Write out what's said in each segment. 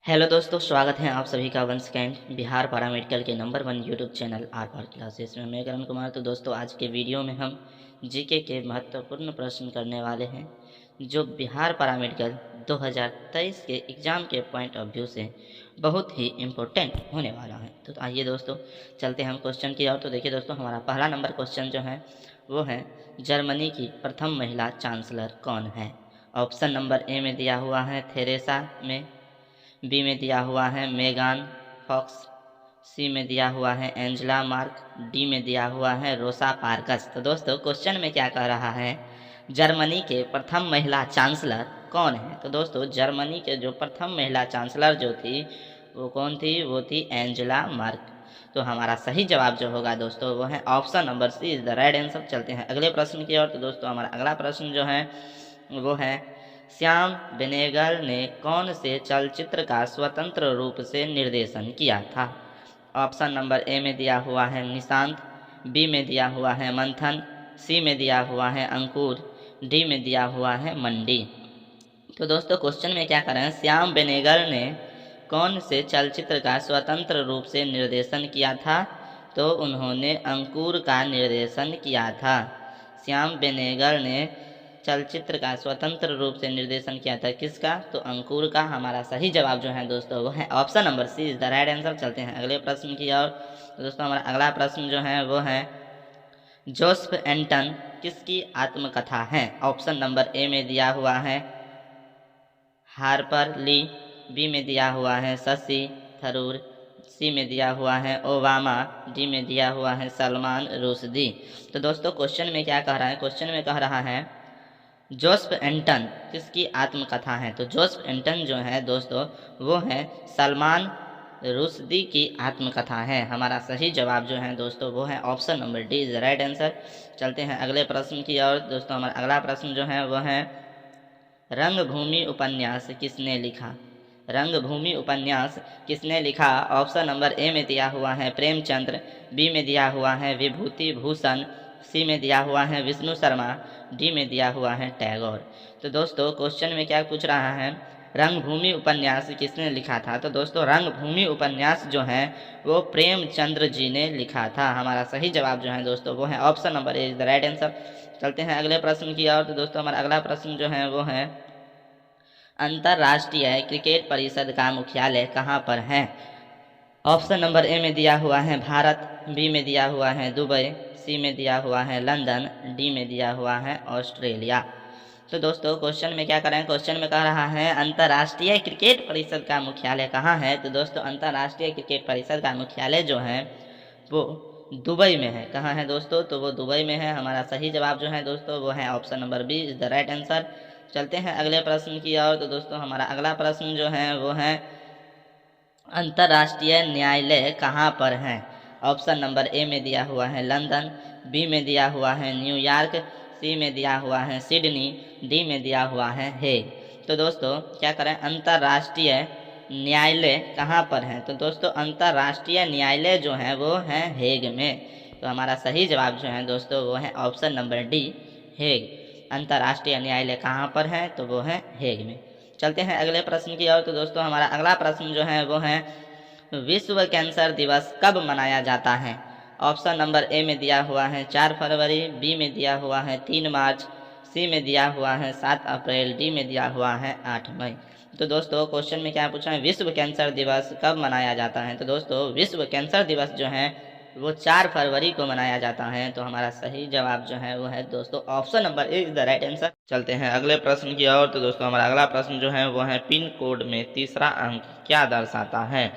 Hello दोस्तों, स्वागत है आप सभी का वंस कैंट बिहार पैरामेडिकल के number 1 YouTube channel are par classes में। मैं करण कुमार। तो दोस्तों, आज के वीडियो में हम जीके के महत्वपूर्ण प्रश्न करने वाले हैं जो बिहार पैरामेडिकल 2023 के एग्ज़ाम के पॉइंट ऑफ व्यू से बहुत ही इम्पोर्टेंट होने वाला है। तो आइए दोस्तों, चलते हैं हम क्वेश्चन की ओर। तो देखिए दोस्तों, हमारा पहला नंबर क्वेश्चन जो है वो है, जर्मनी की प्रथम महिला चांसलर कौन है। ऑप्शन नंबर ए में दिया हुआ है थेरेसा मे, बी में दिया हुआ है मेगान फॉक्स, सी में दिया हुआ है एंजेला मार्क, डी में दिया हुआ है रोसा पार्कस। तो दोस्तों, क्वेश्चन में क्या कह रहा है, जर्मनी के प्रथम महिला चांसलर कौन है। तो दोस्तों, जर्मनी के जो प्रथम महिला चांसलर जो थी वो कौन थी, वो थी एंजेला मार्क। तो हमारा सही जवाब जो होगा दोस्तों वो है option number C is the right answer. चलते हैं अगले प्रश्न की ओर। तो दोस्तों, हमारा अगला प्रश्न जो है वो है, श्याम बेनेगल ने कौन से चलचित्र का स्वतंत्र रूप से निर्देशन किया था। ऑप्शन नंबर ए में दिया हुआ है निशांत, बी में दिया हुआ है मंथन, सी में दिया हुआ है अंकुर, डी में दिया हुआ है मंडी। तो दोस्तों, क्वेश्चन में क्या करें, श्याम बेनेगल ने कौन से चलचित्र का स्वतंत्र रूप से निर्देशन किया था। तो उन्होंने अंकुर का निर्देशन किया था। श्याम बेनेगल ने चलचित्र का स्वतंत्र रूप से निर्देशन किया था, किसका, तो अंकुर का। हमारा सही जवाब जो है दोस्तों वो है option number C is the right answer. चलते हैं अगले प्रश्न की ओर। तो दोस्तों, हमारा अगला प्रश्न जो है वो है, जोसेफ एंटन किसकी आत्मकथा है। ऑप्शन नंबर ए में दिया हुआ है हार्पर ली, बी में दिया हुआ है शशि थरूर, सी में दिया हुआ है ओबामा, डी में दिया हुआ है सलमान रुश्दी। तो दोस्तों, क्वेश्चन में क्या कह रहा है, क्वेश्चन में कह रहा है जोसेफ एंटन किसकी आत्मकथा है। तो जोसेफ एंटन जो है दोस्तों वो है सलमान रुश्दी की आत्मकथा है। हमारा सही जवाब जो है दोस्तों वो है option number D is the right answer. चलते हैं अगले प्रश्न की ओर। दोस्तों, हमारा अगला प्रश्न जो है वो है, रंगभूमि उपन्यास किसने लिखा। रंगभूमि उपन्यास किसने लिखा। ऑप्शन नंबर ए में दिया हुआ है प्रेमचंद्र, बी में दिया हुआ है विभूति भूषण, सी में दिया हुआ है विष्णु शर्मा, डी में दिया हुआ है टैगोर। तो दोस्तों, क्वेश्चन में क्या पूछ रहा है, रंगभूमि उपन्यास किसने लिखा था। तो दोस्तों, रंगभूमि उपन्यास जो है वो प्रेमचंद्र जी ने लिखा था। हमारा सही जवाब जो है दोस्तों वो है option number A is the right answer. चलते हैं अगले प्रश्न की ओर। तो दोस्तों, हमारा अगला प्रश्न जो है वो है, अंतर्राष्ट्रीय क्रिकेट परिषद का मुख्यालय कहाँ पर है। ऑप्शन नंबर ए में दिया हुआ है भारत, बी में दिया हुआ है दुबई, सी में दिया हुआ है लंदन, डी में दिया हुआ है ऑस्ट्रेलिया। तो दोस्तों, क्वेश्चन में क्या करें, क्वेश्चन में कह रहा है अंतर्राष्ट्रीय क्रिकेट परिषद का मुख्यालय कहाँ है। तो दोस्तों, अंतर्राष्ट्रीय क्रिकेट परिषद का मुख्यालय जो है वो दुबई में है। कहाँ है दोस्तों, तो वो दुबई में है। हमारा सही जवाब जो है दोस्तों वो है option number B is the right answer. चलते हैं अगले प्रश्न की ओर। तो दोस्तों, हमारा अगला प्रश्न जो है वो है, अंतर्राष्ट्रीय न्यायालय कहाँ पर है। ऑप्शन नंबर ए में दिया हुआ है लंदन, बी में दिया हुआ है न्यूयॉर्क, सी में दिया हुआ है सिडनी, डी में दिया हुआ है हेग। तो दोस्तों, क्या करें, अंतर्राष्ट्रीय न्यायालय कहाँ पर है। तो दोस्तों, अंतर्राष्ट्रीय न्यायालय जो है वो है हेग में। तो हमारा सही जवाब जो है दोस्तों वो है ऑप्शन नंबर डी हेग। अंतर्राष्ट्रीय न्यायालय कहाँ पर है, तो वो है हेग में। चलते हैं अगले प्रश्न की ओर। तो दोस्तों, हमारा अगला प्रश्न जो है वो है, विश्व कैंसर दिवस कब मनाया जाता है। ऑप्शन नंबर ए में दिया हुआ है 4 फरवरी, बी में दिया हुआ है 3 मार्च, सी में दिया हुआ है 7 अप्रैल, डी में दिया हुआ है 8 मई। तो दोस्तों, क्वेश्चन में क्या पूछा है, विश्व कैंसर दिवस कब मनाया जाता है। तो दोस्तों, विश्व कैंसर दिवस जो है वो 4 फरवरी को मनाया जाता है। तो हमारा सही जवाब जो है वो है दोस्तों option number A is the right answer. चलते हैं अगले प्रश्न की ओर। तो दोस्तों, हमारा अगला प्रश्न जो है वो है, पिन कोड में तीसरा अंक क्या दर्शाता है।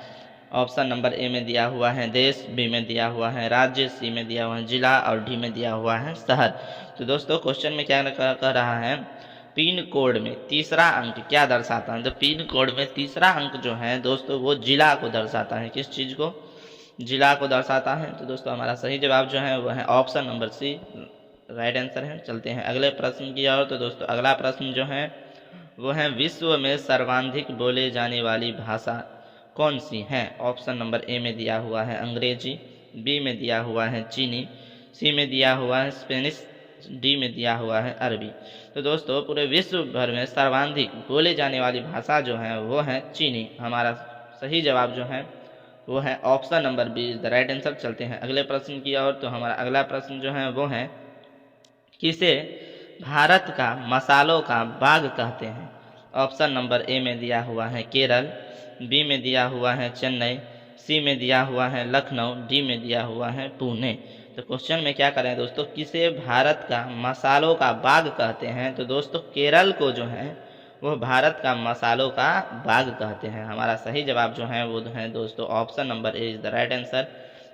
ऑप्शन नंबर ए में दिया हुआ है देश, बी में दिया हुआ है राज्य, सी में दिया हुआ है जिला और डी में दिया हुआ है शहर। तो दोस्तों, क्वेश्चन में क्या कह रहा है, पिन कोड में तीसरा अंक क्या दर्शाता है। तो पिन कोड में तीसरा अंक जो है दोस्तों वो जिला को दर्शाता है। किस चीज़ को, जिला को दर्शाता है। तो दोस्तों, हमारा सही जवाब जो है वो है option number C right answer है। चलते हैं अगले प्रश्न की ओर। तो दोस्तों, अगला प्रश्न जो है वो है, विश्व में सर्वाधिक बोले जाने वाली भाषा कौन सी है। ऑप्शन नंबर ए में दिया हुआ है अंग्रेजी, बी में दिया हुआ है चीनी, सी में दिया हुआ है स्पेनिश डी में दिया हुआ है अरबी। तो दोस्तों पूरे विश्व भर में सर्वाधिक बोले जाने वाली भाषा जो है वो है चीनी। हमारा सही जवाब जो है वो है option number B is the right answer. चलते हैं अगले प्रश्न की ओर। तो हमारा अगला प्रश्न जो है वो है किसे भारत का मसालों का बाग कहते हैं। ऑप्शन नंबर ए में दिया हुआ है केरल, बी में दिया हुआ है चेन्नई, सी में दिया हुआ है लखनऊ, डी में दिया हुआ है पुणे। तो क्वेश्चन में क्या करें दोस्तों, किसे भारत का मसालों का बाग कहते हैं। तो दोस्तों केरल को जो है वो भारत का मसालों का बाग कहते हैं। हमारा सही जवाब जो है वो है दोस्तों option number A is the right answer.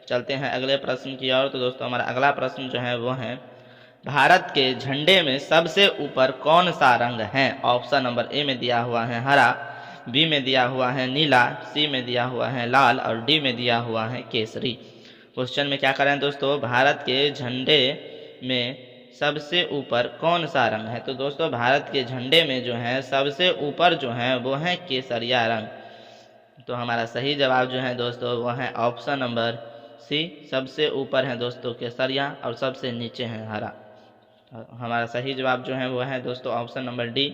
चलते हैं अगले प्रश्न की ओर। तो दोस्तों हमारा अगला प्रश्न जो है वो है भारत के झंडे में सबसे ऊपर कौन सा रंग है। ऑप्शन नंबर ए में दिया हुआ है हरा, बी में दिया हुआ है नीला, सी में दिया हुआ है लाल और डी में दिया हुआ है केसरी। क्वेश्चन में क्या करें दोस्तों, भारत के झंडे में सबसे ऊपर कौन सा रंग है। तो दोस्तों भारत के झंडे में जो है सबसे ऊपर जो है वो है केसरिया रंग। तो हमारा सही जवाब जो है दोस्तों वो है ऑप्शन नंबर सी, सबसे ऊपर है दोस्तों केसरिया और सबसे नीचे है हरा। हमारा सही जवाब जो है वो है दोस्तों ऑप्शन नंबर डी।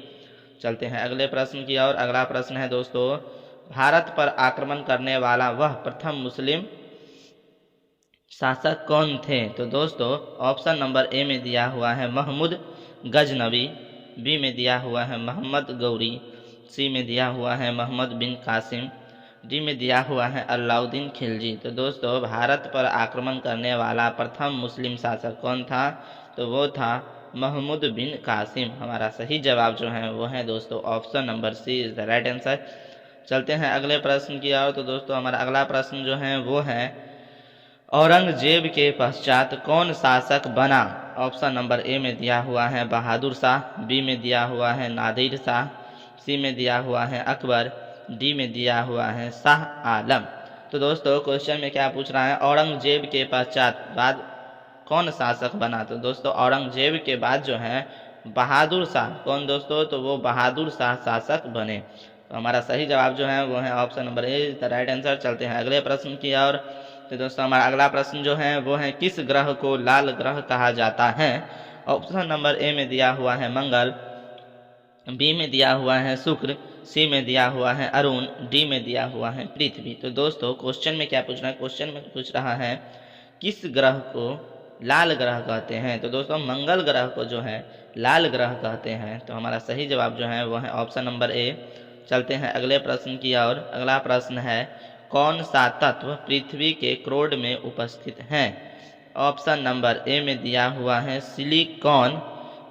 चलते हैं अगले प्रश्न की ओर। अगला प्रश्न है दोस्तों भारत पर आक्रमण करने वाला वह प्रथम मुस्लिम शासक कौन थे। तो दोस्तों ऑप्शन नंबर ए में दिया हुआ है महमूद गजनवी, बी में दिया हुआ है मोहम्मद गौरी, सी में दिया हुआ है मोहम्मद बिन कासिम, डी में दिया हुआ है अलाउद्दीन खिलजी। तो दोस्तों भारत पर आक्रमण करने वाला प्रथम मुस्लिम शासक कौन था। तो वो था महमूद बिन कासिम। हमारा सही जवाब जो है वो है दोस्तों option number C is the right answer. चलते हैं अगले प्रश्न की ओर। तो दोस्तों हमारा अगला प्रश्न जो है वो है औरंगजेब के पश्चात कौन शासक बना। ऑप्शन नंबर ए में दिया हुआ है बहादुर शाह, बी में दिया हुआ है नादिर शाह, सी में दिया हुआ है अकबर, डी में दिया हुआ है शाह आलम। तो दोस्तों क्वेश्चन में क्या पूछ रहा है, औरंगजेब के पश्चात बाद कौन शासक बना। तो दोस्तों औरंगजेब के बाद जो है बहादुर शाह कौन दोस्तों, तो वो बहादुर शाह शासक बने। तो हमारा सही जवाब जो है वो है option number A is the right answer. चलते हैं अगले प्रश्न की ओर। तो दोस्तों हमारा अगला प्रश्न जो है वो है किस ग्रह को लाल ग्रह कहा जाता है। ऑप्शन नंबर ए में दिया हुआ है मंगल, बी में दिया हुआ है शुक्र, सी में दिया हुआ है अरुण, डी में दिया हुआ है पृथ्वी। तो दोस्तों क्वेश्चन में क्या पूछ रहा है, क्वेश्चन में पूछ रहा है किस ग्रह को लाल ग्रह कहते हैं। तो दोस्तों मंगल ग्रह को जो है लाल ग्रह कहते हैं। तो हमारा सही जवाब जो है वो है ऑप्शन नंबर ए। चलते हैं अगले प्रश्न की ओर। अगला प्रश्न है कौन सा तत्व पृथ्वी के क्रोड में उपस्थित है। ऑप्शन नंबर ए में दिया हुआ है सिलिकॉन,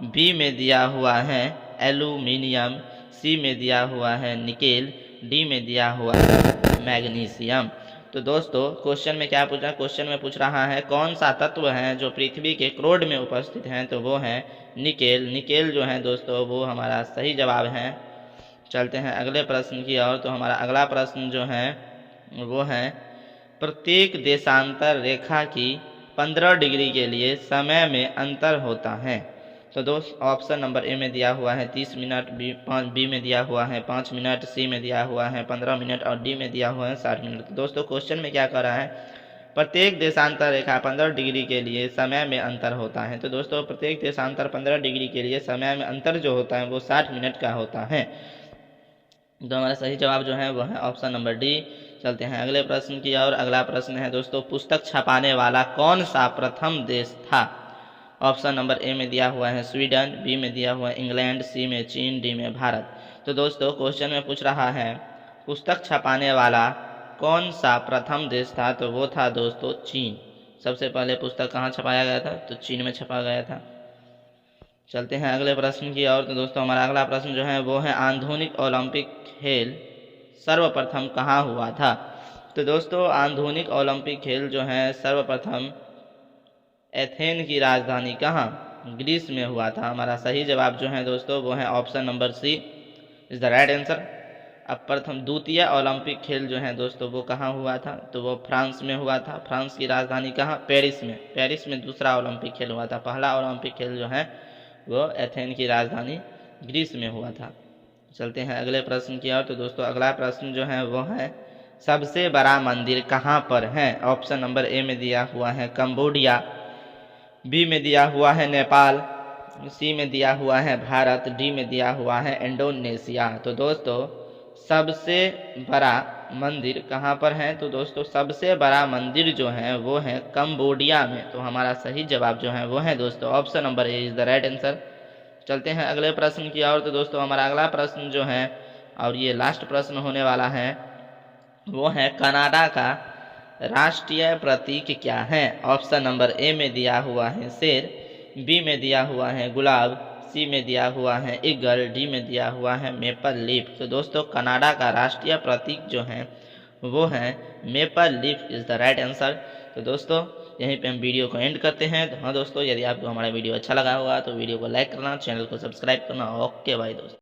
बी में दिया हुआ है एल्यूमिनियम, सी में दिया हुआ है निकेल, डी में दिया हुआ है मैग्नीशियम। तो दोस्तों क्वेश्चन में क्या पूछा, क्वेश्चन में पूछ रहा है कौन सा तत्व है जो पृथ्वी के क्रोड में उपस्थित हैं। तो वो है निकेल। निकेल जो है दोस्तों वो हमारा सही जवाब है। चलते हैं अगले प्रश्न की ओर। तो हमारा अगला प्रश्न जो है वो है प्रत्येक देशांतर रेखा की 15 डिग्री के लिए समय में अंतर होता है। तो दोस्त ऑप्शन नंबर ए में दिया हुआ है 30 मिनट, बी में दिया हुआ है 5 मिनट, सी में दिया हुआ है 15 मिनट और डी में दिया हुआ है 60 मिनट। तो दोस्तों क्वेश्चन में क्या कर रहा है, प्रत्येक देशांतर रेखा 15 डिग्री के लिए समय में अंतर होता है। तो दोस्तों प्रत्येक देशांतर 15 डिग्री के लिए समय में अंतर जो होता है वो 60 मिनट का होता है। तो हमारा सही जवाब जो है वो है ऑप्शन नंबर डी। चलते हैं अगले प्रश्न की ओर। अगला प्रश्न है दोस्तों पुस्तक छपाने वाला कौन सा प्रथम देश था। ऑप्शन नंबर ए में दिया हुआ है स्वीडन, बी में दिया हुआ है इंग्लैंड, सी में चीन, डी में भारत। तो दोस्तों क्वेश्चन में पूछ रहा है पुस्तक छपाने वाला कौन सा प्रथम देश था। तो वो था दोस्तों चीन। सबसे पहले पुस्तक कहाँ छपाया गया था, तो चीन में छपा गया था। चलते हैं अगले प्रश्न की ओर। तो दोस्तों हमारा अगला प्रश्न जो है वो है आधुनिक ओलंपिक खेल सर्वप्रथम कहाँ हुआ था। तो दोस्तों आधुनिक ओलंपिक खेल जो है सर्वप्रथम एथेन की राजधानी कहाँ, ग्रीस में हुआ था। हमारा सही जवाब जो है दोस्तों वो है option number C is the right answer. अब प्रथम द्वितीय ओलंपिक खेल जो है दोस्तों वो कहाँ हुआ था, तो वो फ्रांस में हुआ था। फ्रांस की राजधानी कहाँ, पेरिस में। पेरिस में दूसरा ओलंपिक खेल हुआ था। पहला ओलंपिक खेल जो है वो एथेन की राजधानी ग्रीस में हुआ था। चलते हैं अगले प्रश्न की ओर। तो दोस्तों अगला प्रश्न जो है वो है सबसे बड़ा मंदिर कहाँ पर है। ऑप्शन नंबर ए में दिया हुआ है कंबोडिया, बी में दिया हुआ है नेपाल, सी में दिया हुआ है भारत, डी में दिया हुआ है इंडोनेशिया। तो दोस्तों सबसे बड़ा मंदिर कहाँ पर है? तो दोस्तों सबसे बड़ा मंदिर जो है वो है कंबोडिया में। तो हमारा सही जवाब जो है वो है दोस्तों option number A is the right answer. चलते हैं अगले प्रश्न की ओर। तो दोस्तों हमारा अगला प्रश्न जो है और ये लास्ट प्रश्न होने वाला है वो है कनाडा का राष्ट्रीय प्रतीक क्या है? ऑप्शन नंबर ए में दिया हुआ है शेर, बी में दिया हुआ है गुलाब, सी में दिया हुआ है ईगल, डी में दिया हुआ है मेपल लीफ। तो दोस्तों कनाडा का राष्ट्रीय प्रतीक जो है वो है maple leaf is the right answer. तो दोस्तों यहीं पे हम वीडियो को एंड करते हैं। तो हाँ दोस्तों, यदि आपको हमारा वीडियो अच्छा लगा होगा तो वीडियो को लाइक करना, चैनल को सब्सक्राइब करना। ओके भाई दोस्तों।